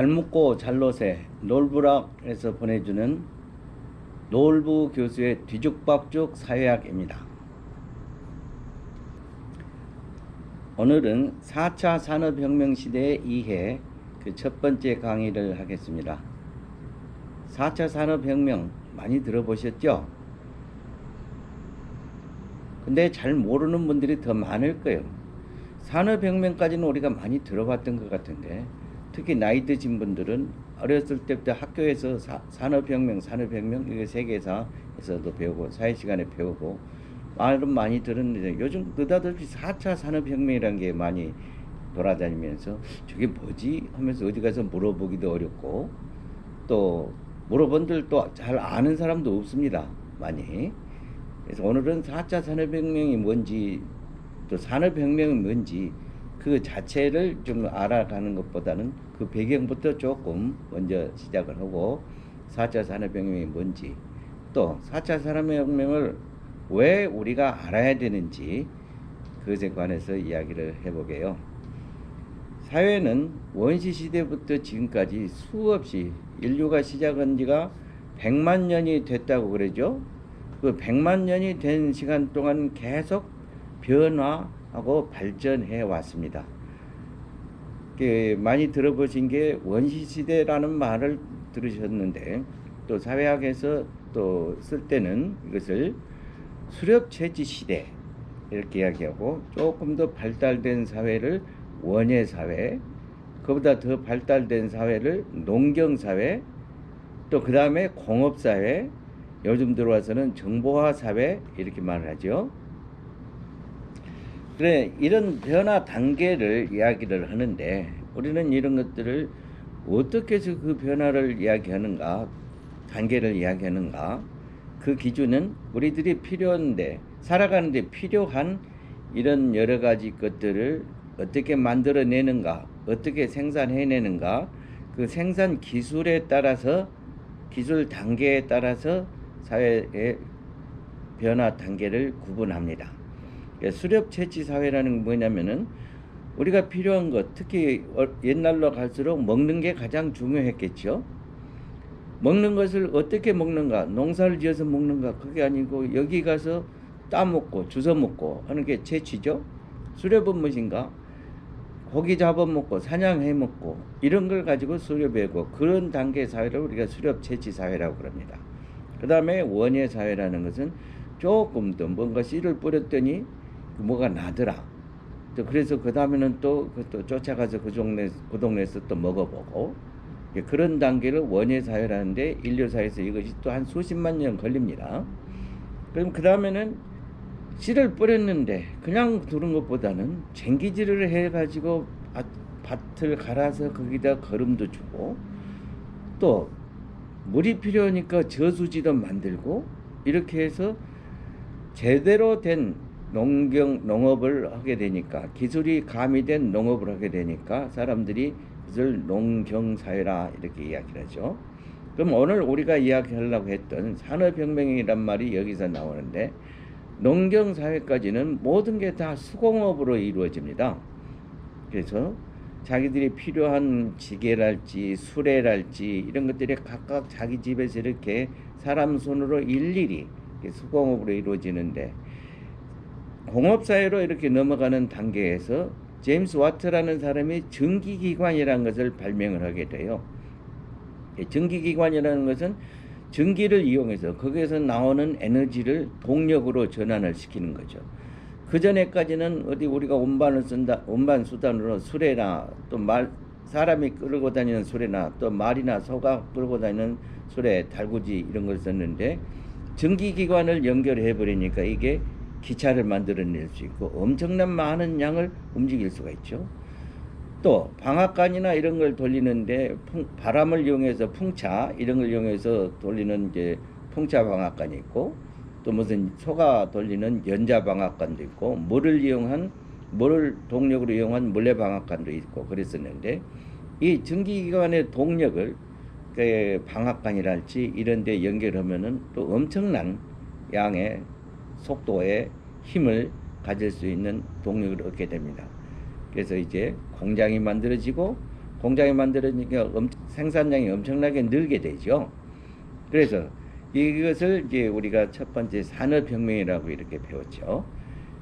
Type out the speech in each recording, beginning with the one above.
잘 묵고 잘 노세 놀부락에서 보내주는 놀부 교수의 뒤죽박죽 사회학입니다. 오늘은 4차 산업혁명 시대의 이해 그 첫 번째 강의를 하겠습니다. 4차 산업혁명 많이 들어보셨죠? 근데 잘 모르는 분들이 더 많을 거예요. 산업혁명까지는 우리가 많이 들어봤던 것 같은데 특히 나이 드신 분들은 어렸을 때부터 학교에서 산업혁명 이게 세계사에서도 배우고 사회시간에 배우고 말은 많이 들었는데 요즘 느닷없이 4차 산업혁명이라는 게 많이 돌아다니면서 저게 뭐지 하면서 어디 가서 물어보기도 어렵고 또 물어본들 또 잘 아는 사람도 없습니다. 많이. 그래서 오늘은 4차 산업혁명이 뭔지 또 산업혁명이 뭔지 그 자체를 좀 알아가는 것보다는 그 배경부터 조금 먼저 시작을 하고 4차 산업혁명이 뭔지 또 4차 산업혁명을 왜 우리가 알아야 되는지 그것에 관해서 이야기를 해보게요. 사회는 원시 시대부터 지금까지 수없이 인류가 시작한 지가 100만 년이 됐다고 그러죠. 그 100만 년이 된 시간 동안 계속 변화하고 발전해 왔습니다. 많이 들어보신 게 원시시대라는 말을 들으셨는데 또 사회학에서 또 쓸 때는 이것을 수렵채지시대 이렇게 이야기하고 조금 더 발달된 사회를 원예사회, 그보다 더 발달된 사회를 농경사회, 또 그 다음에 공업사회, 요즘 들어와서는 정보화사회 이렇게 말을 하죠. 그래, 이런 변화 단계를 이야기를 하는데 우리는 이런 것들을 어떻게 해서 그 변화를 이야기하는가, 단계를 이야기하는가, 그 기준은 우리들이 필요한데 살아가는데 필요한 이런 여러 가지 것들을 어떻게 만들어내는가, 어떻게 생산해내는가, 그 생산 기술에 따라서 기술 단계에 따라서 사회의 변화 단계를 구분합니다. 수렵채취 사회라는 건 뭐냐면은 우리가 필요한 것, 특히 옛날로 갈수록 먹는 게 가장 중요했겠죠. 먹는 것을 어떻게 먹는가, 농사를 지어서 먹는가, 그게 아니고 여기 가서 따먹고 주워 먹고 하는 게 채취죠. 수렵은 무엇인가? 고기 잡아먹고 사냥해 먹고 이런 걸 가지고 수렵하고 그런 단계 사회를 우리가 수렵채취 사회라고 그럽니다. 그 다음에 원예 사회라는 것은 조금 더 뭔가 씨를 뿌렸더니 뭐가 나더라. 또 그래서 그 다음에는 또 쫓아가서 그 동네에서 또 먹어보고 그런 단계를 원예 사회라는데 인류 사회에서 이것이 또 한 수십만 년 걸립니다. 그럼 그 다음에는 씨를 뿌렸는데 그냥 두는 것보다는 쟁기질을 해가지고 밭을 갈아서 거기다 거름도 주고 또 물이 필요하니까 저수지도 만들고 이렇게 해서 제대로 된 농업을 하게 되니까 기술이 가미된 농업을 하게 되니까 사람들이 그것을 농경사회라 이렇게 이야기를 하죠. 그럼 오늘 우리가 이야기하려고 했던 산업혁명이란 말이 여기서 나오는데 농경사회까지는 모든 게 다 수공업으로 이루어집니다. 그래서 자기들이 필요한 지게랄지 수레랄지 이런 것들이 각각 자기 집에서 이렇게 사람 손으로 일일이 수공업으로 이루어지는데 공업사회로 이렇게 넘어가는 단계에서 제임스 와트라는 사람이 전기기관이라는 것을 발명을 하게 돼요. 전기기관이라는 것은 전기를 이용해서 거기에서 나오는 에너지를 동력으로 전환을 시키는 거죠. 그 전에까지는 우리가 운반 수단으로 수레나 또 사람이 끌고 다니는 수레나 또 말이나 소가 끌고 다니는 수레, 달구지 이런 걸 썼는데 전기기관을 연결해 버리니까 이게 기차를 만들어낼 수 있고 엄청난 많은 양을 움직일 수가 있죠. 또 방앗간이나 이런 걸 돌리는데 바람을 이용해서 풍차 이런 걸 이용해서 돌리는 이제 풍차 방앗간이 있고 또 무슨 소가 돌리는 연자 방앗간도 있고 물을 동력으로 이용한 물레 방앗간도 있고 그랬었는데 이 전기기관의 동력을 그 방앗간이랄지 이런 데 연결하면은 또 엄청난 양의 속도의 힘을 가질 수 있는 동력을 얻게 됩니다. 그래서 이제 공장이 만들어지고 공장이 만들어지니까 생산량이 엄청나게 늘게 되죠. 그래서 이것을 이제 우리가 첫 번째 산업혁명이라고 이렇게 배웠죠.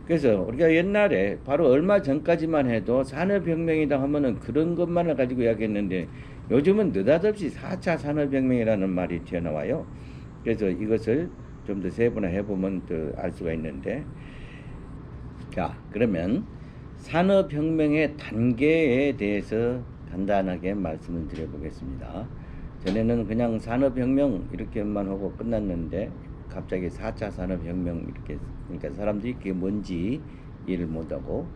그래서 우리가 옛날에 바로 얼마 전까지만 해도 산업혁명이다 하면은 그런 것만을 가지고 이야기했는데 요즘은 느닷없이 4차 산업혁명이라는 말이 튀어나와요. 그래서 이것을 좀 더 세분화 해보면 더 알 수가 있는데, 자, 그러면 산업혁명의 단계에 대해서 간단하게 말씀을 드려보겠습니다. 전에는 그냥 산업혁명 이렇게만 하고 끝났는데 갑자기 4차 산업혁명 이렇게, 그러니까 사람들이 그게 뭔지 이해를 못하고,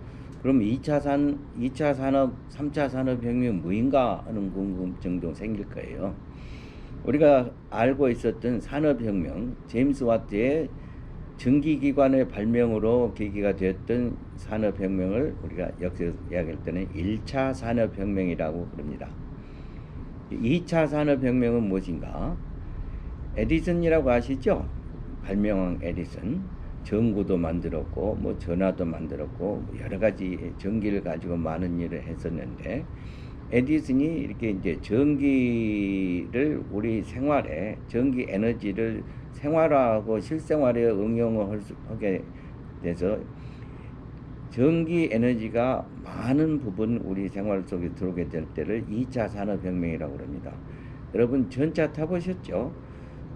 그럼 2차 산업, 3차 산업혁명이 뭐인가 하는 궁금증도 생길 거예요. 우리가 알고 있었던 산업혁명, 제임스 와트의 전기기관의 발명으로 계기가 되었던 산업혁명을 우리가 역사에서 이야기할 때는 1차 산업혁명이라고 부릅니다. 2차 산업혁명은 무엇인가? 에디슨이라고 아시죠? 발명왕 에디슨. 전구도 만들었고 뭐 전화도 만들었고 여러 가지 전기를 가지고 많은 일을 했었는데, 에디슨이 이렇게 이제 전기를 우리 생활에, 전기 에너지를 생활화하고 실생활에 응용을 하게 돼서 전기 에너지가 많은 부분 우리 생활 속에 들어오게 될 때를 2차 산업혁명이라고 합니다. 여러분 전차 타보셨죠?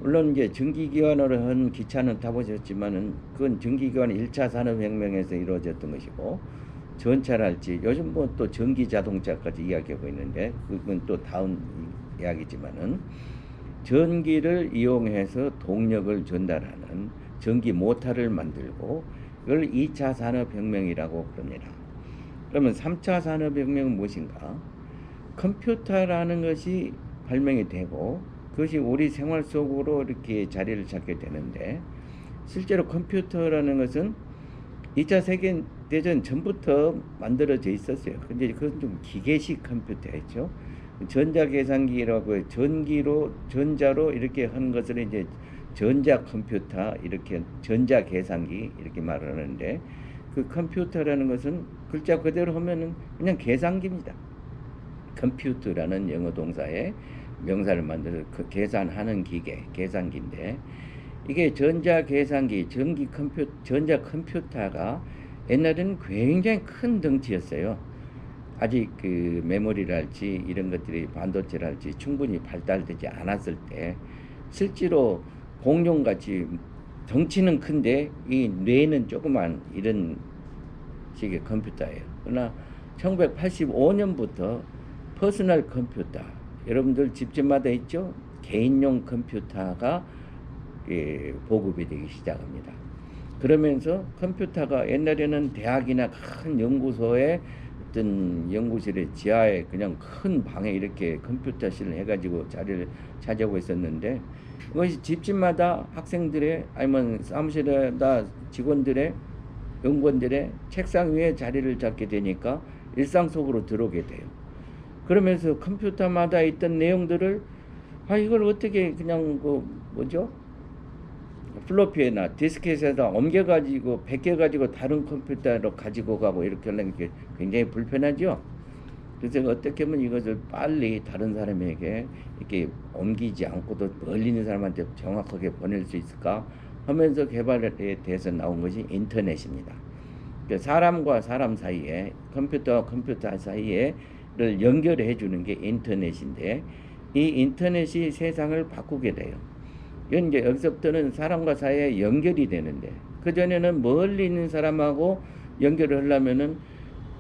물론 이제 전기기관으로 한 기차는 타보셨지만은 그건 전기기관 1차 산업혁명에서 이루어졌던 것이고, 전차랄지 요즘 뭐 또 전기 자동차까지 이야기하고 있는데 그건 또 다음 이야기지만은, 전기를 이용해서 동력을 전달하는 전기 모터를 만들고 이걸 2차 산업혁명이라고 그럽니다. 그러면 3차 산업혁명은 무엇인가? 컴퓨터라는 것이 발명이 되고 그것이 우리 생활 속으로 이렇게 자리를 잡게 되는데, 실제로 컴퓨터라는 것은 2차 세계대전 전부터 만들어져 있었어요. 근데 그건 좀 기계식 컴퓨터였죠. 전자계산기라고 전자로 이렇게 하는 것을 이제 전자컴퓨터, 이렇게 전자계산기 이렇게 말을 하는데, 그 컴퓨터라는 것은 글자 그대로 하면은 그냥 계산기입니다. 컴퓨터라는 영어 동사에 명사를 만들어서 그 계산하는 기계, 계산기인데, 이게 전자계산기, 전자컴퓨터가 옛날에는 굉장히 큰 덩치였어요. 아직 그 메모리랄지 이런 것들이 반도체랄지 충분히 발달되지 않았을 때, 실제로 공룡같이 덩치는 큰데 이 뇌는 조그만 이런 식의 컴퓨터예요. 그러나 1985년부터 퍼스널 컴퓨터, 여러분들 집집마다 있죠? 개인용 컴퓨터가 보급이 되기 시작합니다. 그러면서 컴퓨터가 옛날에는 대학이나 큰 연구소에 어떤 연구실의 지하에 그냥 큰 방에 이렇게 컴퓨터실을 해가지고 자리를 차지하고 있었는데, 그것이 집집마다 학생들의 아니면 사무실에다 직원들의, 연구원들의 책상 위에 자리를 잡게 되니까 일상 속으로 들어오게 돼요. 그러면서 컴퓨터마다 있던 내용들을 이걸 어떻게 그냥 플로피에나 디스켓에다 옮겨가지고 베껴가지고 다른 컴퓨터로 가지고 가고 이렇게 하려는 게 굉장히 불편하죠. 그래서 어떻게 하면 이것을 빨리 다른 사람에게 이렇게 옮기지 않고도 멀리 있는 사람한테 정확하게 보낼 수 있을까 하면서 개발에 대해서 나온 것이 인터넷입니다. 사람과 사람 사이에, 컴퓨터와 컴퓨터 사이에를 연결해 주는 게 인터넷인데, 이 인터넷이 세상을 바꾸게 돼요. 이제 여기서부터는 사람과 사이에 연결이 되는데, 그전에는 멀리 있는 사람하고 연결을 하려면은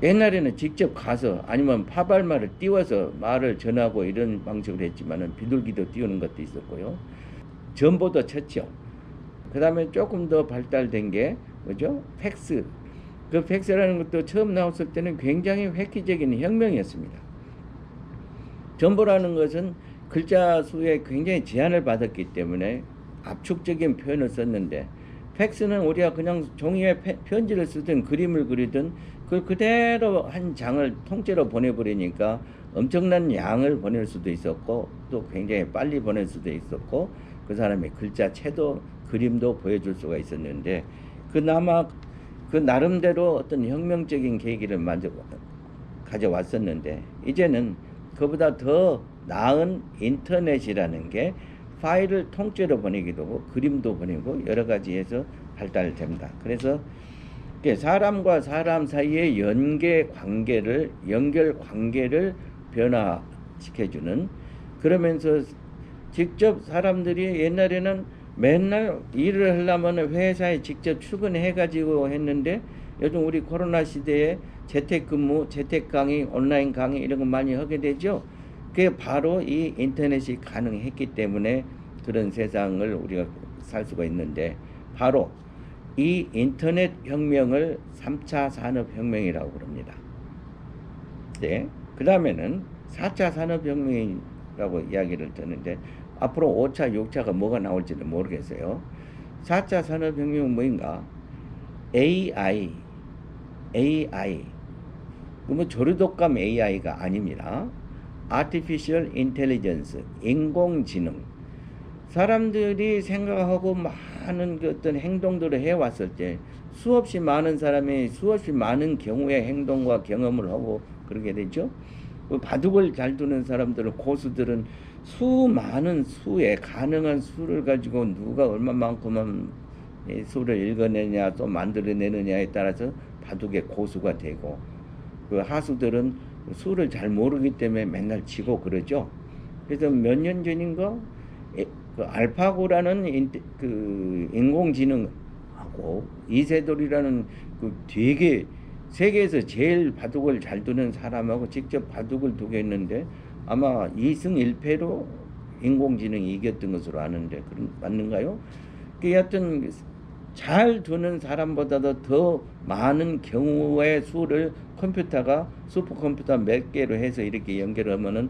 옛날에는 직접 가서 아니면 파발말을 띄워서 말을 전하고 이런 방식으로 했지만은, 비둘기도 띄우는 것도 있었고요. 전보도 쳤죠. 그 다음에 조금 더 발달된 게 뭐죠? 팩스. 그 팩스라는 것도 처음 나왔을 때는 굉장히 획기적인 혁명이었습니다. 전보라는 것은 글자 수에 굉장히 제한을 받았기 때문에 압축적인 표현을 썼는데, 팩스는 우리가 그냥 종이에 편지를 쓰든 그림을 그리든 그걸 그대로 한 장을 통째로 보내버리니까 엄청난 양을 보낼 수도 있었고 또 굉장히 빨리 보낼 수도 있었고, 그 사람의 글자체도 그림도 보여줄 수가 있었는데, 그나마 그 나름대로 어떤 혁명적인 계기를 가져왔었는데, 이제는 그보다 더 나은 인터넷이라는 게 파일을 통째로 보내기도 하고 그림도 보내고 여러 가지 해서 발달됩니다. 그래서 사람과 사람 사이의 연결 관계를 변화시켜주는, 그러면서 직접 사람들이 옛날에는 맨날 일을 하려면 회사에 직접 출근해가지고 했는데 요즘 우리 코로나 시대에 재택근무, 재택강의, 온라인 강의 이런 거 많이 하게 되죠. 그게 바로 이 인터넷이 가능했기 때문에 그런 세상을 우리가 살 수가 있는데, 바로 이 인터넷 혁명을 3차 산업혁명이라고 그럽니다. 네. 그 다음에는 4차 산업혁명이라고 이야기를 듣는데 앞으로 5차, 6차가 뭐가 나올지는 모르겠어요. 4차 산업혁명은 뭐인가? AI. 그러면 조류독감 AI가 아닙니다. Artificial Intelligence, 인공지능. 사람들이 생각하고 많은 그 어떤 행동들을 해왔을 때 수없이 많은 사람이 수없이 많은 경우의 행동과 경험을 하고 그러게 되죠. 바둑을 잘 두는 사람들은, 고수들은 수많은 수의 가능한 수를 가지고 누가 얼마만큼만 수를 읽어내냐 또 만들어내느냐에 따라서 바둑의 고수가 되고, 그 하수들은 수를 잘 모르기 때문에 맨날 지고 그러죠. 그래서 몇 년 전인가 그 알파고라는 그 인공지능하고 이세돌이라는 그 되게 세계에서 제일 바둑을 잘 두는 사람하고 직접 바둑을 두게 했는데 아마 2승 1패로 인공지능이 이겼던 것으로 아는데 맞는가요? 그 여하튼 잘 두는 사람보다도 더 많은 경우의 수를 컴퓨터가 슈퍼컴퓨터 몇 개로 해서 이렇게 연결하면은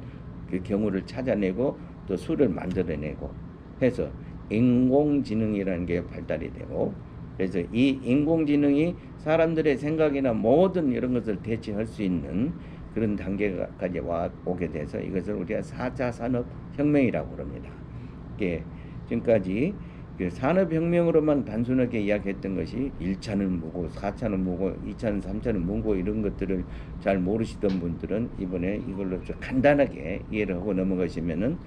그 경우를 찾아내고 또 수를 만들어내고 해서 인공지능이라는 게 발달이 되고, 그래서 이 인공지능이 사람들의 생각이나 모든 이런 것을 대체할 수 있는 그런 단계까지 오게 돼서 이것을 우리가 4차 산업혁명이라고 합니다. 이게 지금까지 그 산업혁명으로만 단순하게 이야기했던 것이 1차는 뭐고 4차는 뭐고 2차는 3차는 뭐고 이런 것들을 잘 모르시던 분들은 이번에 이걸로 좀 간단하게 이해를 하고 넘어가시면은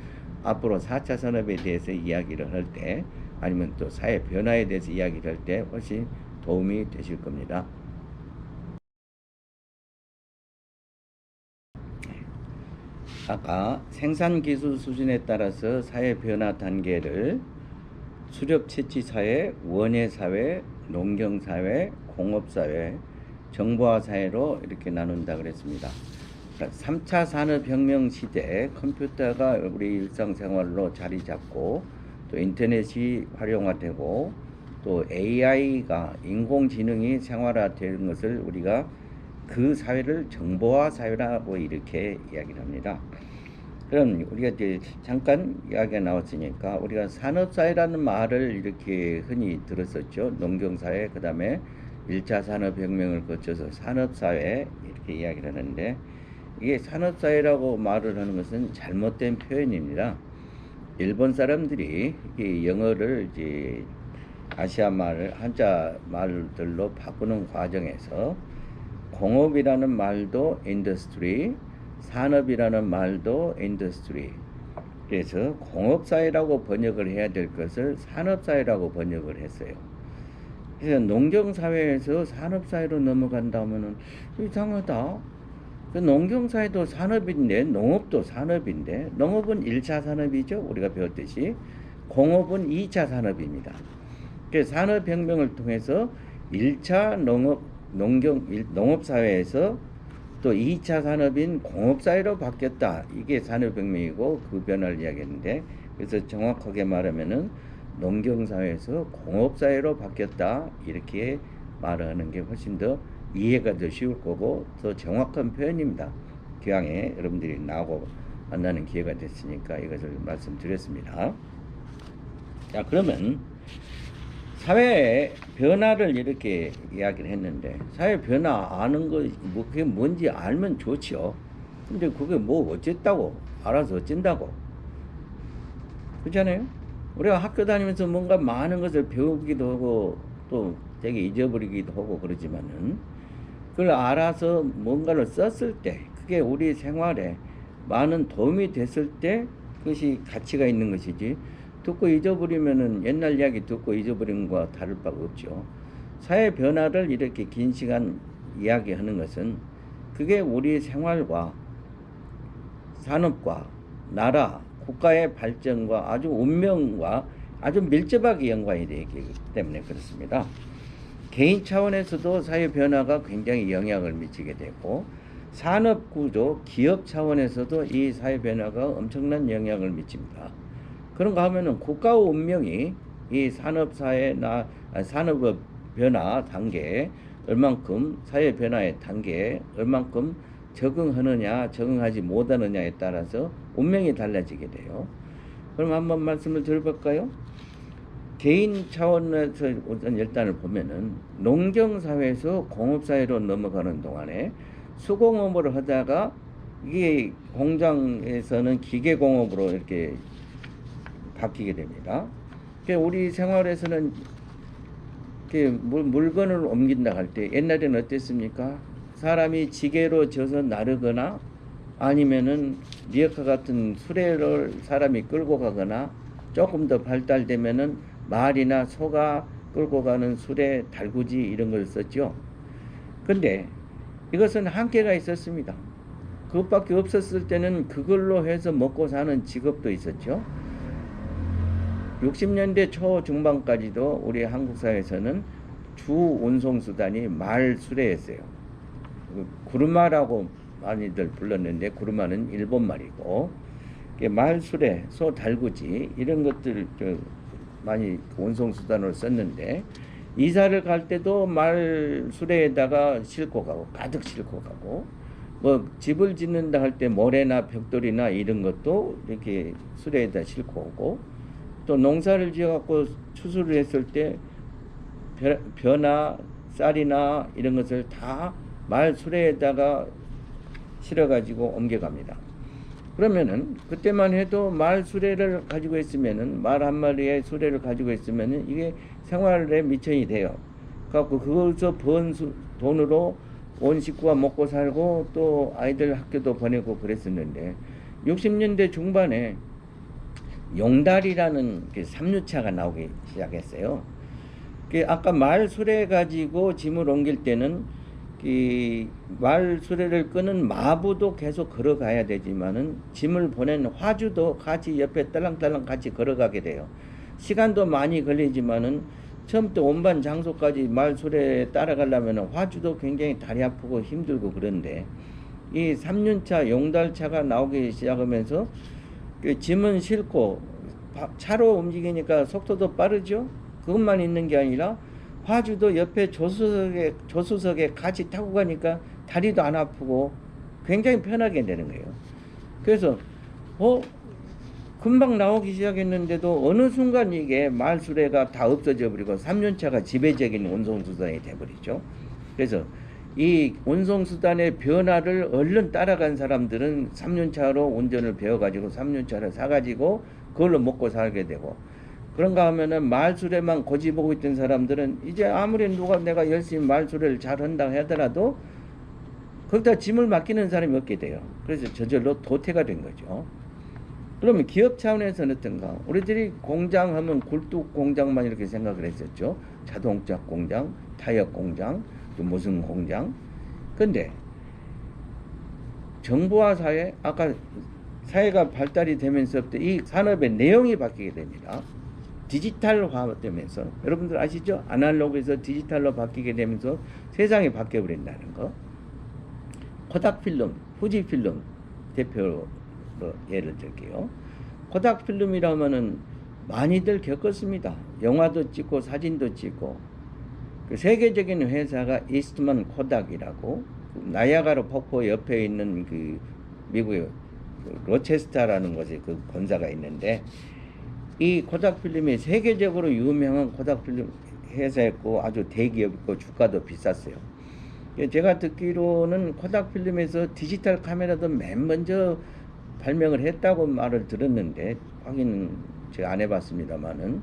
앞으로 4차 산업에 대해서 이야기를 할 때 아니면 또 사회 변화에 대해서 이야기를 할 때 훨씬 도움이 되실 겁니다. 아까 생산기술 수준에 따라서 사회 변화 단계를 수렵채취사회, 원예사회, 농경사회, 공업사회, 정보화사회로 이렇게 나눈다 그랬습니다. 3차 산업혁명 시대 컴퓨터가 우리 일상생활로 자리 잡고 또 인터넷이 활용화되고 또 AI가 인공지능이 생활화되는 것을 우리가 그 사회를 정보화 사회라고 이렇게 이야기를 합니다. 그럼 우리가 이제 잠깐 이야기가 나왔으니까 우리가 산업사회라는 말을 이렇게 흔히 들었었죠. 농경사회, 그 다음에 1차 산업혁명을 거쳐서 산업사회 이렇게 이야기를 하는데, 이게 산업사회라고 말을 하는 것은 잘못된 표현입니다. 일본 사람들이 영어를 이제 아시아 말, 한자 말들로 바꾸는 과정에서 공업이라는 말도 인더스트리, 산업이라는 말도 인더스트리, 그래서 공업사회라고 번역을 해야 될 것을 산업사회라고 번역을 했어요. 그래서 농경사회에서 산업사회로 넘어간다면은 이상하다. 그 농경사회도 산업인데 농업도 산업인데 농업은 1차 산업이죠. 우리가 배웠듯이 공업은 2차 산업입니다. 그래서 산업혁명을 통해서 1차 농업사회에서 또 2차 산업인 공업사회로 바뀌었다. 이게 산업혁명이고 그 변화를 이야기했는데, 그래서 정확하게 말하면은 농경사회에서 공업사회로 바뀌었다. 이렇게 말하는 게 훨씬 더 이해가 더 쉬울 거고 더 정확한 표현입니다. 기왕에 여러분들이 나하고 만나는 기회가 됐으니까 이것을 말씀드렸습니다. 자, 그러면 사회 변화를 이렇게 이야기를 했는데, 사회 변화 아는 거 뭐 그게 뭔지 알면 좋지요. 근데 그게 뭐 어쨌다고 알아서 어쩐다고 그렇잖아요. 우리가 학교 다니면서 뭔가 많은 것을 배우기도 하고 또 되게 잊어버리기도 하고 그러지만은 그걸 알아서 뭔가를 썼을 때 그게 우리 생활에 많은 도움이 됐을 때 그것이 가치가 있는 것이지, 듣고 잊어버리면은 옛날 이야기 듣고 잊어버린 것과 다를 바가 없죠. 사회 변화를 이렇게 긴 시간 이야기하는 것은 그게 우리 생활과 산업과 나라, 국가의 발전과 아주 운명과 아주 밀접하게 연관이 되기 때문에 그렇습니다. 개인 차원에서도 사회 변화가 굉장히 영향을 미치게 되고, 산업 구조, 기업 차원에서도 이 사회 변화가 엄청난 영향을 미칩니다. 그런가 하면은 국가의 운명이 이 산업사회나 산업의 변화 단계에 얼만큼, 사회 변화의 단계에 얼만큼 적응하느냐 적응하지 못하느냐에 따라서 운명이 달라지게 돼요. 그럼 한번 말씀을 드려볼까요? 개인 차원에서 우선 일단을 보면은 농경사회에서 공업사회로 넘어가는 동안에 수공업을 하다가 이게 공장에서는 기계공업으로 이렇게 바뀌게 됩니다. 우리 생활에서는 물건을 옮긴다 할 때 옛날에는 어땠습니까? 사람이 지게로 져서 나르거나 아니면은 리어카 같은 수레를 사람이 끌고 가거나, 조금 더 발달되면은 말이나 소가 끌고 가는 수레, 달구지 이런 걸 썼죠. 근데 이것은 한계가 있었습니다. 그것밖에 없었을 때는 그걸로 해서 먹고 사는 직업도 있었죠. 60년대 초중반까지도 우리 한국 사회에서는 주 운송수단이 말 수레였어요. 구르마라고 많이들 불렀는데, 구르마는 일본 말이고, 말 수레, 소 달구지 이런 것들 많이 운송수단으로 썼는데, 이사를 갈 때도 말 수레에다가 싣고 가고, 가득 싣고 가고, 뭐 집을 짓는다 할 때 모래나 벽돌이나 이런 것도 이렇게 수레에다 싣고 오고, 또 농사를 지어갖고 추수를 했을 때 벼나 쌀이나 이런 것을 다 말 수레에다가 실어가지고 옮겨갑니다. 그러면은 그때만 해도 말 수레를 가지고 있으면은, 말 한 마리의 수레를 가지고 있으면은 이게 생활에 미천이 돼요. 그래갖고 그거서 번 돈으로 온 식구가 먹고 살고 또 아이들 학교도 보내고 그랬었는데, 60년대 중반에 용달이라는 삼류차가 나오기 시작했어요. 아까 말 수레 가지고 짐을 옮길 때는 말 수레를 끄는 마부도 계속 걸어가야 되지만은 짐을 보낸 화주도 같이 옆에 딸랑딸랑 같이 걸어가게 돼요. 시간도 많이 걸리지만은 처음부터 온반 장소까지 말 수레에 따라가려면 화주도 굉장히 다리 아프고 힘들고, 그런데 이 삼륜차, 용달차가 나오기 시작하면서 짐은 싣고 차로 움직이니까 속도도 빠르죠. 그것만 있는 게 아니라 화주도 옆에 조수석에 같이 타고 가니까 다리도 안 아프고 굉장히 편하게 되는 거예요. 그래서 금방 나오기 시작했는데도 어느 순간 이게 말수레가 다 없어져 버리고 삼륜차가 지배적인 운송수단이 돼버리죠. 그래서 이 운송수단의 변화를 얼른 따라간 사람들은 삼륜차로 운전을 배워가지고 삼륜차를 사가지고 그걸로 먹고 살게 되고, 그런가 하면은 말수레만 고집하고 있던 사람들은 이제 아무리 누가 내가 열심히 말수레를 잘 한다고 하더라도 거기다 짐을 맡기는 사람이 없게 돼요. 그래서 저절로 도태가 된 거죠. 그러면 기업 차원에서는 어떤가? 우리들이 공장 하면 굴뚝 공장만 이렇게 생각을 했었죠. 자동차 공장, 타이어 공장, 또 무슨 공장. 근데 정보화 사회, 아까 사회가 발달이 되면서부터 이 산업의 내용이 바뀌게 됩니다. 디지털화 되면서, 여러분들 아시죠? 아날로그에서 디지털로 바뀌게 되면서 세상이 바뀌어 버린다는 거. 코닥 필름, 후지 필름 대표로 예를 들게요. 코닥 필름이라면은 많이들 겪었습니다. 영화도 찍고 사진도 찍고. 그 세계적인 회사가 이스트만 코닥이라고, 나야가라 폭포 옆에 있는 그 미국의 로체스터라는 곳에 그 본사가 있는데, 이 코닥 필름이 세계적으로 유명한 코닥 필름 회사였고 아주 대기업이고 주가도 비쌌어요. 제가 듣기로는 코닥 필름에서 디지털 카메라도 맨 먼저 발명을 했다고 말을 들었는데, 확인 제가 안 해봤습니다만은,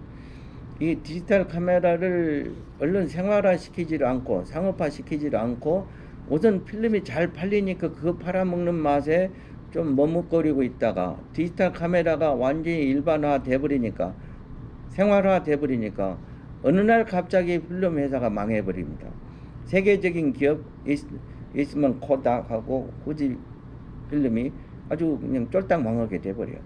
이 디지털 카메라를 얼른 생활화 시키지를 않고 상업화 시키지를 않고 우선 필름이 잘 팔리니까 그거 팔아먹는 맛에 좀 머뭇거리고 있다가 디지털 카메라가 완전히 일반화 돼버리니까, 생활화 돼버리니까 어느 날 갑자기 필름 회사가 망해버립니다. 세계적인 기업 있으면 코닥하고 후지 필름이 아주 그냥 쫄딱 망하게 돼버려요.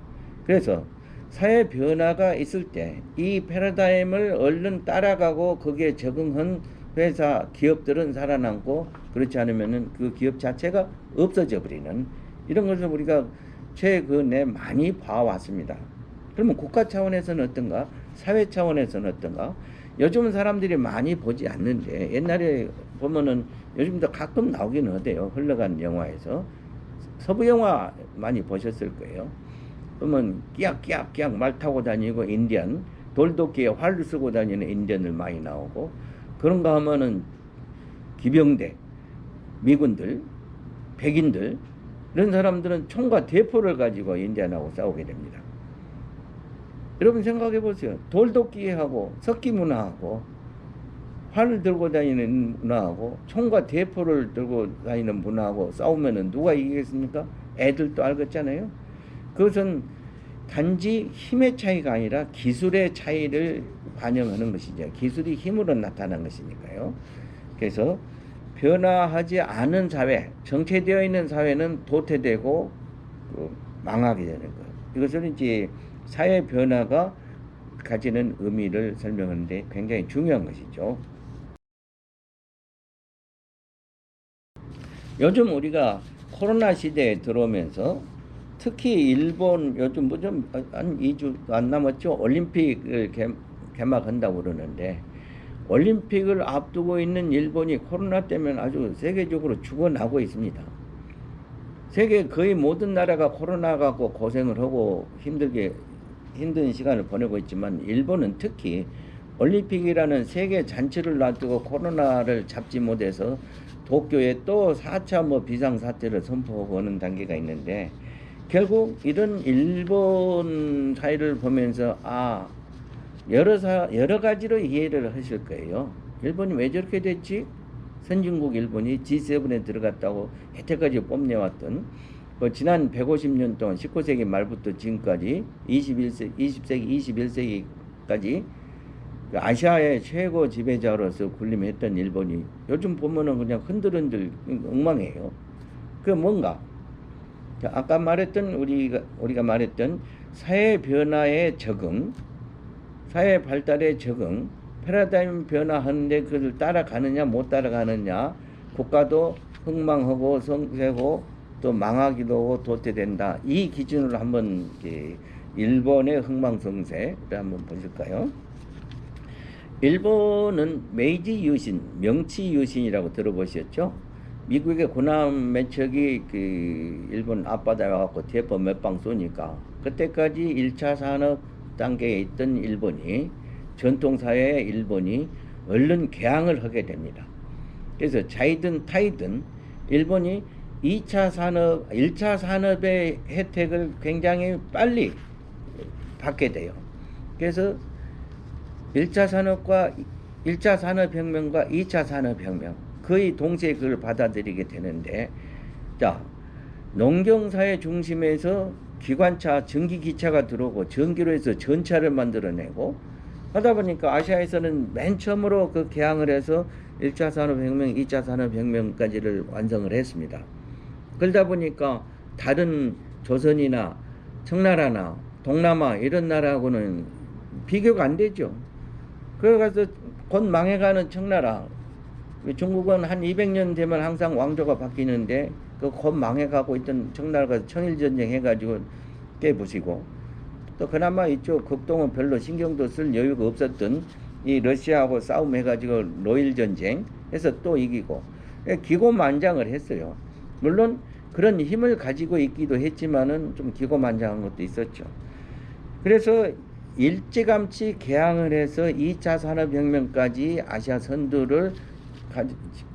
그래서 사회 변화가 있을 때 이 패러다임을 얼른 따라가고 거기에 적응한 회사, 기업들은 살아남고, 그렇지 않으면은 그 기업 자체가 없어져 버리는 이런 것을 우리가 최근에 많이 봐왔습니다. 그러면 국가 차원에서는 어떤가? 사회 차원에서는 어떤가? 요즘 사람들이 많이 보지 않는데, 옛날에 보면은 요즘도 가끔 나오긴 하대요. 흘러간 영화에서. 서부 영화 많이 보셨을 거예요. 그러면 끼약끼약끼약 말 타고 다니고 인디언, 돌도끼에 활을 쓰고 다니는 인디언들 많이 나오고, 그런가 하면은 기병대, 미군들, 백인들, 이런 사람들은 총과 대포를 가지고 인디언하고 싸우게 됩니다. 여러분 생각해 보세요. 돌도끼하고 석기 문화하고 활을 들고 다니는 문화하고 총과 대포를 들고 다니는 문화하고 싸우면은 누가 이기겠습니까? 애들도 알겠잖아요. 그것은 단지 힘의 차이가 아니라 기술의 차이를 반영하는 것이죠. 기술이 힘으로 나타난 것이니까요. 그래서 변화하지 않은 사회, 정체되어 있는 사회는 도태되고 망하게 되는 것. 이것은 이제 사회 변화가 가지는 의미를 설명하는데 굉장히 중요한 것이죠. 요즘 우리가 코로나 시대에 들어오면서 특히 일본 요즘 뭐 좀 한 2주 안 남았죠. 올림픽을 개막한다고 그러는데, 올림픽을 앞두고 있는 일본이 코로나 때문에 아주 세계적으로 죽어나고 있습니다. 세계 거의 모든 나라가 코로나 갖고 고생을 하고 힘든 시간을 보내고 있지만, 일본은 특히 올림픽이라는 세계 잔치를 놔두고 코로나를 잡지 못해서 도쿄에 또 4차 뭐 비상사태를 선포하고 오는 단계가 있는데, 결국 이런 일본 사회를 보면서 여러 가지로 이해를 하실 거예요. 일본이 왜 저렇게 됐지? 선진국 일본이 G7에 들어갔다고 여태까지 뽐내왔던 지난 150년 동안 19세기 말부터 지금까지 20세기 21세기까지 아시아의 최고 지배자로서 군림했던 일본이 요즘 보면은 그냥 흔들흔들 엉망이에요. 그 뭔가 아까 말했던 우리가 말했던 사회 변화에 적응, 사회 발달에 적응, 패러다임 변화하는데 그걸 따라가느냐 못 따라가느냐, 국가도 흥망하고 성세고 또 망하기도 하고 도태된다. 이 기준으로 한번 일본의 흥망성쇠를 한번 보실까요? 일본은 메이지 유신, 명치 유신이라고 들어보셨죠? 미국의 군함 몇 척이 일본 앞바다에 와갖고 대포 몇 방 쏘니까 그때까지 1차 산업 단계에 있던 일본이, 전통사회의 일본이 얼른 개항을 하게 됩니다. 그래서 자이든 타이든 일본이 1차 산업의 혜택을 굉장히 빨리 받게 돼요. 그래서 1차 산업혁명과 2차 산업혁명 거의 동시에 그걸 받아들이게 되는데, 자, 농경사회 중심에서 기관차, 전기기차가 들어오고 전기로 해서 전차를 만들어내고 하다 보니까 아시아에서는 맨 처음으로 그 개항을 해서 1차 산업혁명, 2차 산업혁명까지를 완성을 했습니다. 그러다 보니까 다른 조선이나 청나라나 동남아 이런 나라하고는 비교가 안 되죠. 그래서 곧 망해가는 청나라, 중국은 한 200년 되면 항상 왕조가 바뀌는데 그 곧 망해가고 있던 청나라가 청일전쟁 해가지고 깨부시고, 또 그나마 이쪽 극동은 별로 신경도 쓸 여유가 없었던 이 러시아하고 싸움해가지고 로일전쟁 해서 또 이기고 기고만장을 했어요. 물론 그런 힘을 가지고 있기도 했지만은 좀 기고만장한 것도 있었죠. 그래서 일찌감치 개항을 해서 2차 산업혁명까지 아시아 선두를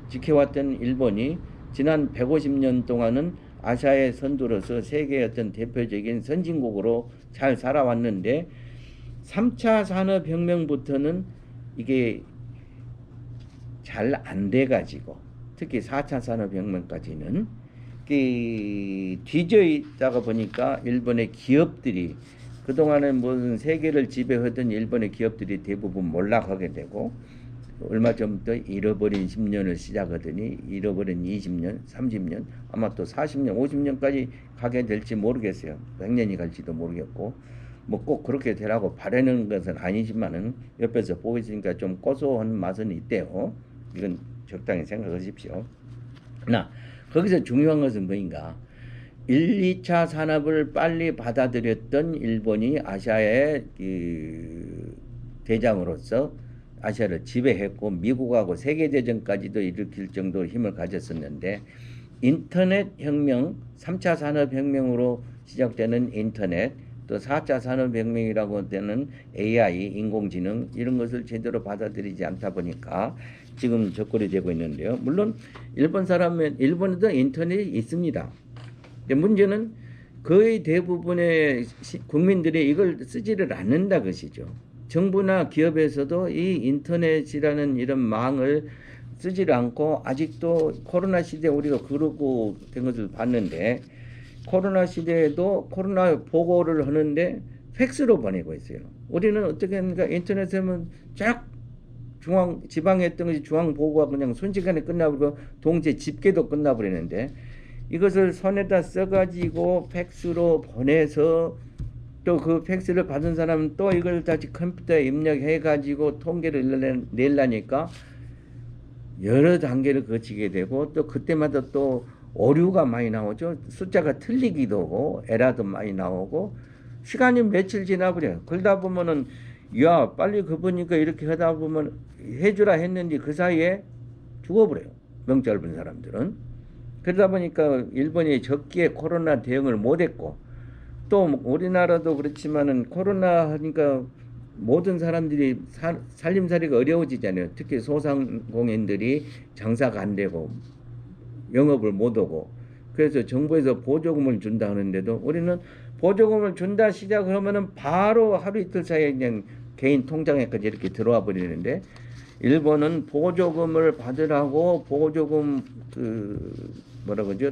지켜왔던 일본이 지난 150년 동안은 아시아의 선두로서 세계의 어떤 대표적인 선진국으로 잘 살아왔는데, 3차 산업혁명부터는 이게 잘 안 돼가지고, 특히 4차 산업혁명까지는 뒤져 있다가 보니까 일본의 기업들이 그동안은 무슨 세계를 지배하던 일본의 기업들이 대부분 몰락하게 되고 얼마 전부터 잃어버린 10년을 시작하더니 잃어버린 20년, 30년, 아마 또 40년, 50년까지 가게 될지 모르겠어요. 100년이 갈지도 모르겠고 뭐 꼭 그렇게 되라고 바라는 것은 아니지만은 옆에서 보고 있으니까 좀 고소한 맛은 있대요. 이건 적당히 생각하십시오. 나 거기서 중요한 것은 뭐인가? 1, 2차 산업을 빨리 받아들였던 일본이 아시아의 그 대장으로서 아시아를 지배했고 미국하고 세계대전까지도 일으킬 정도로 힘을 가졌었는데 인터넷 혁명, 3차 산업혁명으로 시작되는 인터넷, 또 4차 산업혁명이라고 되는 AI, 인공지능 이런 것을 제대로 받아들이지 않다 보니까 지금 적골이 되고 있는데요. 물론 일본에도 인터넷이 있습니다. 근데 문제는 거의 대부분의 국민들이 이걸 쓰지를 않는다 것이죠. 정부나 기업에서도 이 인터넷이라는 이런 망을 쓰지를 않고 아직도 코로나 시대에 우리가 그러고 된 것을 봤는데 코로나 시대에도 코로나 보고를 하는데 팩스로 보내고 있어요. 우리는 어떻게 하는가 인터넷에 하면 쫙 지방에 했던 것이 중앙 보고가 그냥 순식간에 끝나버리고 동시에 집계도 끝나버리는데 이것을 손에다 써가지고 팩스로 보내서 또 그 팩스를 받은 사람은 또 이걸 다시 컴퓨터에 입력해가지고 통계를 내려니까 여러 단계를 거치게 되고 또 그때마다 또 오류가 많이 나오죠. 숫자가 틀리기도 하고 에러도 많이 나오고 시간이 며칠 지나버려요. 그러다 보면은 야 빨리 그분이니까 이렇게 하다 보면 해주라 했는데 그 사이에 죽어버려요. 명 짧은 사람들은. 그러다 보니까 일본이 적기에 코로나 대응을 못했고 또 우리나라도 그렇지만은 코로나 하니까 모든 사람들이 살림살이가 어려워지잖아요. 특히 소상공인들이 장사가 안 되고 영업을 못 하고 그래서 정부에서 보조금을 준다 하는데도 우리는 보조금을 준다 시작을 하면은 바로 하루 이틀 사이에 그냥 개인 통장에까지 이렇게 들어와 버리는데 일본은 보조금을 받으라고 보조금 뭐라고 하죠?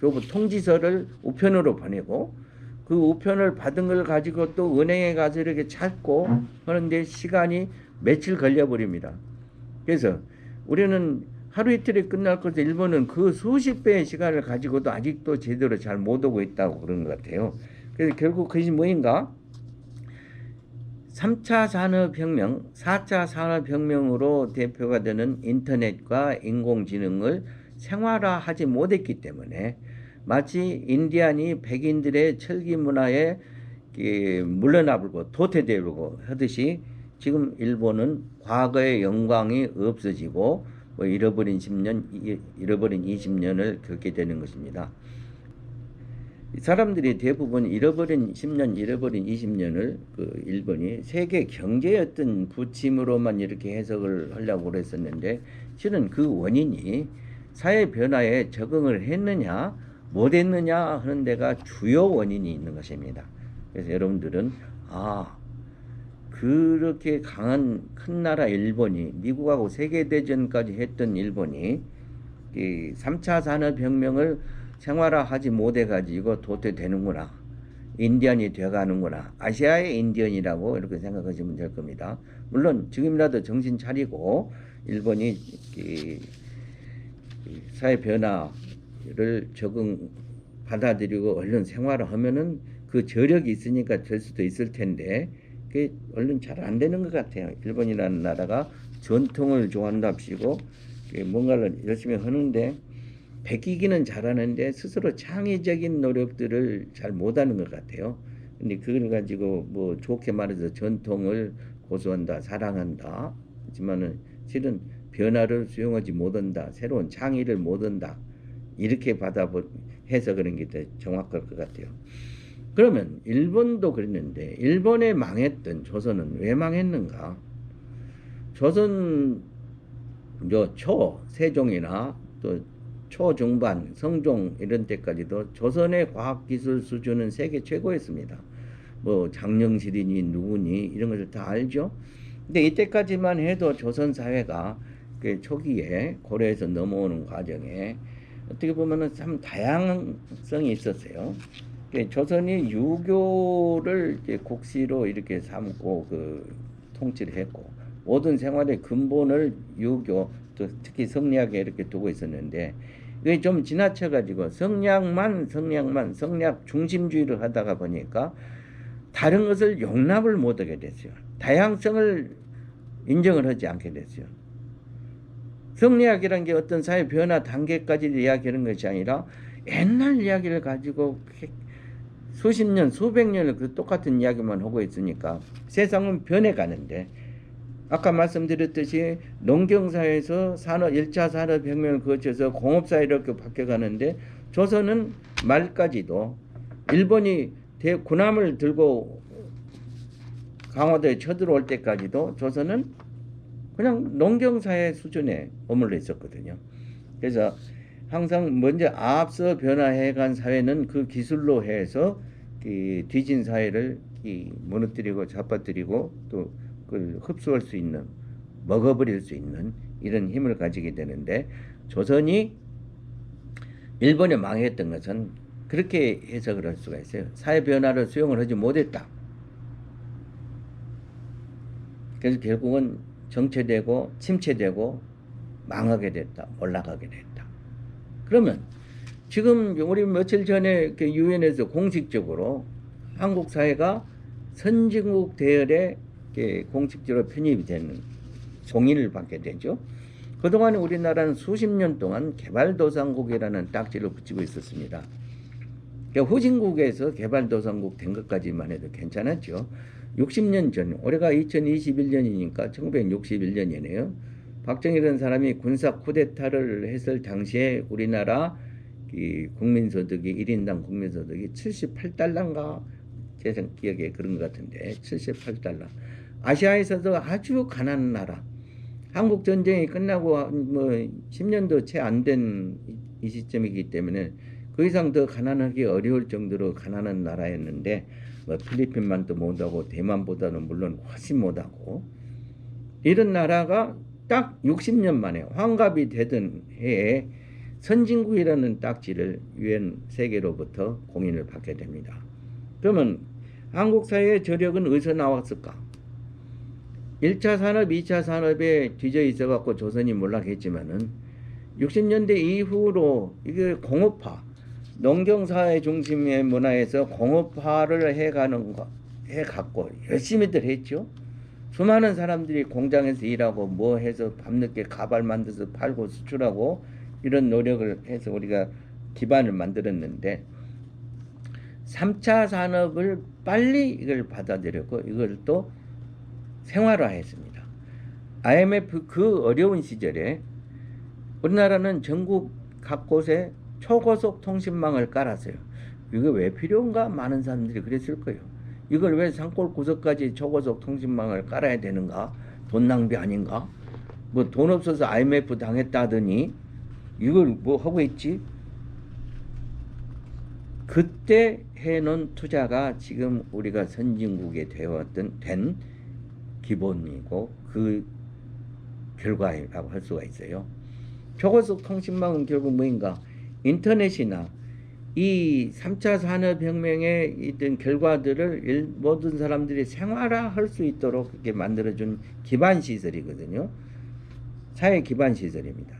교부 통지서를 우편으로 보내고 그 우편을 받은 걸 가지고 또 은행에 가서 이렇게 찾고 하는데 시간이 며칠 걸려버립니다. 그래서 우리는 하루 이틀에 끝날 것을 일본은 그 수십 배의 시간을 가지고도 아직도 제대로 잘 못 오고 있다고 그런 것 같아요. 그래서 결국 그것이 뭐인가? 3차 산업혁명, 4차 산업혁명으로 대표가 되는 인터넷과 인공지능을 생활화하지 못했기 때문에 마치 인디안이 백인들의 철기 문화에 물러나불고 도태되고 하듯이 지금 일본은 과거의 영광이 없어지고 뭐 잃어버린 10년, 잃어버린 20년을 겪게 되는 것입니다. 사람들이 대부분 잃어버린 10년, 잃어버린 20년을 그 일본이 세계 경제의 어떤 부침으로만 이렇게 해석을 하려고 그랬었는데 실은 그 원인이 사회 변화에 적응을 했느냐 못했느냐 하는 데가 주요 원인이 있는 것입니다. 그래서 여러분들은 그렇게 강한 큰 나라 일본이 미국하고 세계대전까지 했던 일본이 이 3차 산업혁명을 생활화하지 못해가지고 도태되는구나. 인디언이 돼가는구나. 아시아의 인디언이라고 이렇게 생각하시면 될 겁니다. 물론 지금이라도 정신 차리고 일본이 사회 변화를 받아들이고 얼른 생활화하면은 그 저력이 있으니까 될 수도 있을 텐데 그게 얼른 잘 안 되는 것 같아요. 일본이라는 나라가 전통을 좋아한답시고 뭔가를 열심히 하는데 베끼기는 잘하는데 스스로 창의적인 노력들을 잘 못하는 것 같아요. 근데 그걸 가지고 뭐 좋게 말해서 전통을 고수한다, 사랑한다. 하지만은 실은 변화를 수용하지 못한다, 새로운 창의를 못한다. 이렇게 해서 그런 게 더 정확할 것 같아요. 그러면 일본도 그랬는데 일본에 망했던 조선은 왜 망했는가? 조선 세종이나 또 초중반 성종 이런 때까지도 조선의 과학기술 수준은 세계 최고였습니다. 뭐 장영실이니 누구니 이런 것을 다 알죠. 근데 이때까지만 해도 조선 사회가 그 초기에 고려에서 넘어오는 과정에 어떻게 보면은 참 다양성이 있었어요. 조선이 유교를 이제 국시로 이렇게 삼고 그 통치를 했고 모든 생활의 근본을 유교 또 특히 성리학에 이렇게 두고 있었는데 이게 좀 지나쳐 가지고 성리학 중심주의를 하다가 보니까 다른 것을 용납을 못하게 됐어요. 다양성을 인정을 하지 않게 됐어요. 성리학이라는 게 어떤 사회 변화 단계까지 이야기하는 것이 아니라 옛날 이야기를 가지고 수십 년, 수백 년을 그 똑같은 이야기만 하고 있으니까 세상은 변해가는데 아까 말씀드렸듯이 농경사회에서 1차 산업혁명을 거쳐서 공업사회로 이렇게 바뀌어가는데 조선은 말까지도 일본이 군함을 들고 강화도에 쳐들어올 때까지도 조선은 그냥 농경사회 수준에 머물러 있었거든요. 그래서 항상 먼저 앞서 변화해간 사회는 그 기술로 해서 뒤진 사회를 무너뜨리고 잡아뜨리고 또 그걸 흡수할 수 있는, 먹어버릴 수 있는 이런 힘을 가지게 되는데 조선이 일본에 망했던 것은 그렇게 해석을 할 수가 있어요. 사회 변화를 수용을 하지 못했다. 그래서 결국은 정체되고 침체되고 망하게 됐다. 올라가게 됐다. 그러면 지금 우리 며칠 전에 유엔에서 공식적으로 한국 사회가 선진국 대열에 공식적으로 편입이 되는 송인을 받게 되죠. 그동안 우리나라는 수십 년 동안 개발도상국이라는 딱지를 붙이고 있었습니다. 그러니까 후진국에서 개발도상국 된 것까지만 해도 괜찮았죠. 60년 전, 올해가 2021년이니까 1961년이네요. 박정희라는 사람이 군사 쿠데타를 했을 당시에 우리나라 국민소득이 1인당 국민소득이 78달러인가 제 기억에 그런 것 같은데 78달러. 아시아에서도 아주 가난한 나라. 한국 전쟁이 끝나고 뭐 10년도 채 안 된 이 시점이기 때문에 그 이상 더 가난하기 어려울 정도로 가난한 나라였는데 뭐 필리핀만도 못하고 대만보다는 물론 훨씬 못하고 이런 나라가 딱 60년 만에 환갑이 되던 해에 선진국이라는 딱지를 유엔 세계로부터 공인을 받게 됩니다. 그러면 한국 사회의 저력은 어디서 나왔을까? 1차 산업, 2차 산업에 뒤져 있어 갖고 조선이 몰락했지만은 60년대 이후로 이게 공업화, 농경사회 중심의 문화에서 공업화를 해갖고 열심히들 했죠. 수많은 사람들이 공장에서 일하고 뭐 해서 밤늦게 가발 만들어서 팔고 수출하고 이런 노력을 해서 우리가 기반을 만들었는데 3차 산업을 빨리 이걸 받아들였고 이걸 또 생활화했습니다. IMF 그 어려운 시절에 우리나라는 전국 각곳에 초고속 통신망을 깔았어요. 이거 왜 필요한가? 많은 사람들이 그랬을 거예요. 이걸 왜 산골 구석까지 초고속 통신망을 깔아야 되는가? 돈 낭비 아닌가? 뭐 돈 없어서 IMF 당했다더니 이걸 뭐 하고 있지? 그때 해놓은 투자가 지금 우리가 선진국에 된 기본이고 그 결과라고 할 수가 있어요. 초고속 통신망은 결국 뭐인가? 인터넷이나 이 3차 산업혁명의 있던 결과들을 모든 사람들이 생활화할 수 있도록 그렇게 만들어준 기반시설이거든요. 사회 기반시설입니다.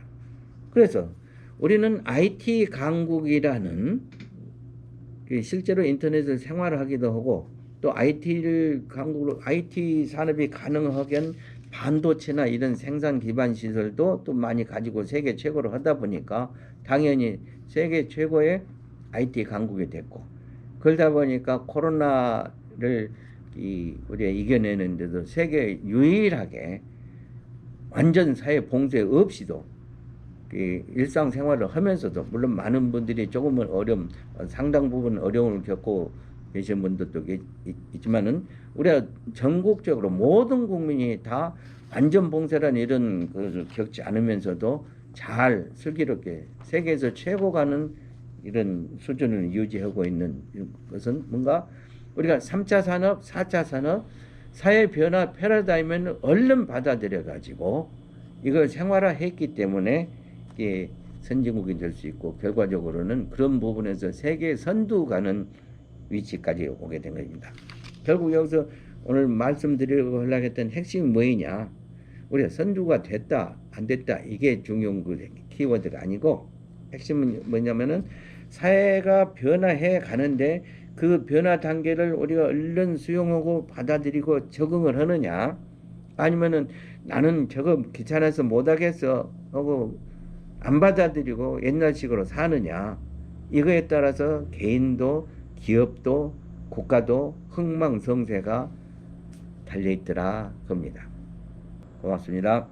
그래서 우리는 IT 강국이라는 실제로 인터넷을 생활하기도 하고 또 IT 산업이 가능하게 한 반도체나 이런 생산 기반 시설도 또 많이 가지고 세계 최고로 하다 보니까 당연히 세계 최고의 IT 강국이 됐고 그러다 보니까 코로나를 우리가 이겨내는데도 세계 유일하게 완전 사회 봉쇄 없이도 일상생활을 하면서도 물론 많은 분들이 조금은 상당 부분 어려움을 겪고 계신 분들도 있지만은 우리가 전국적으로 모든 국민이 다 완전 봉쇄라는 이런 것을 겪지 않으면서도 잘 슬기롭게 세계에서 최고 가는 이런 수준을 유지하고 있는 것은 뭔가 우리가 3차 산업, 4차 산업 사회 변화 패러다임을 얼른 받아들여 가지고 이걸 생활화했기 때문에 선진국이 될 수 있고 결과적으로는 그런 부분에서 세계 선두 가는 위치까지 오게 된 겁니다. 결국 여기서 오늘 말씀드리려고 하려고 했던 핵심이 뭐냐, 우리가 선두가 됐다 안 됐다 이게 중요한 그 키워드가 아니고, 핵심은 뭐냐면은 사회가 변화해 가는데 그 변화 단계를 우리가 얼른 수용하고 받아들이고 적응을 하느냐, 아니면은 나는 저거 귀찮아서 못하겠어 하고 안 받아들이고 옛날식으로 사느냐, 이거에 따라서 개인도 기업도 국가도 흥망성쇠가 달려있더라 겁니다. 고맙습니다.